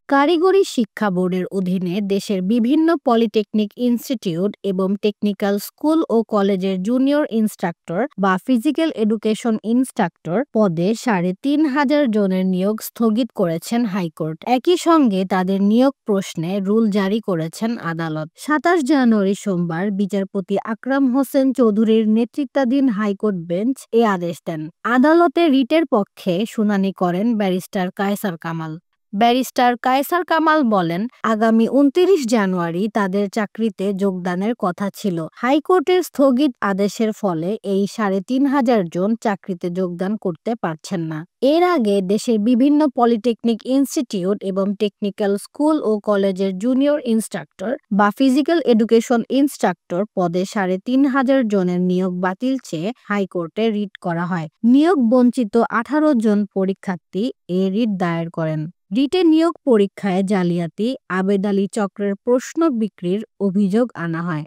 কারিগরি শিক্ষা বোর্ডের অধীনে দেশের বিভিন্ন পলিটেকনিক ইনস্টিটিউট এবং টেকনিক্যাল স্কুল ও কলেজের জুনিয়র ইনস্ট্রাক্টর বা ফিজিক্যাল এডুকেশন ইনস্ট্রাক্টর পদে ৩,৫০০ জনের নিয়োগ স্থগিত করেছেন হাইকোর্ট। একই সঙ্গে তাদের নিয়োগ প্রশ্নে রুল জারি করেছেন আদালত। ২৭ জানুয়ারি সোমবার বিচারপতি আকরাম হোসেন চৌধুরীর নেতৃত্বাধীন হাইকোর্ট বেঞ্চ এ আদেশ দেন। আদালতে রিটের পক্ষে শুনানি করেন ব্যারিস্টার কায়সার কামাল। ব্যারিস্টার কায়সার কামাল বলেন, আগামী ২৯ জানুয়ারি তাদের চাকরিতে যোগদানের কথা ছিল। হাইকোর্টের স্থগিত আদেশের ফলে এই ৩,৫০০ জন চাকরিতে যোগদান করতে পারছেন না। এর আগে দেশের বিভিন্ন পলিটেকনিক ইনস্টিটিউট এবং টেকনিক্যাল স্কুল ও কলেজের জুনিয়র ইনস্ট্রাক্টর বা ফিজিক্যাল এডুকেশন ইনস্ট্রাক্টর পদে ৩,৫০০ জনের নিয়োগ বাতিল চেয়ে হাইকোর্টে রিট করা হয়। নিয়োগ বঞ্চিত ১৮ জন পরীক্ষার্থী এ রিট দায়ের করেন। রিটে নিয়োগ পরীক্ষায় জালিয়াতি, আবেদনী চক্রের প্রশ্ন বিক্রির অভিযোগ আনা হয়।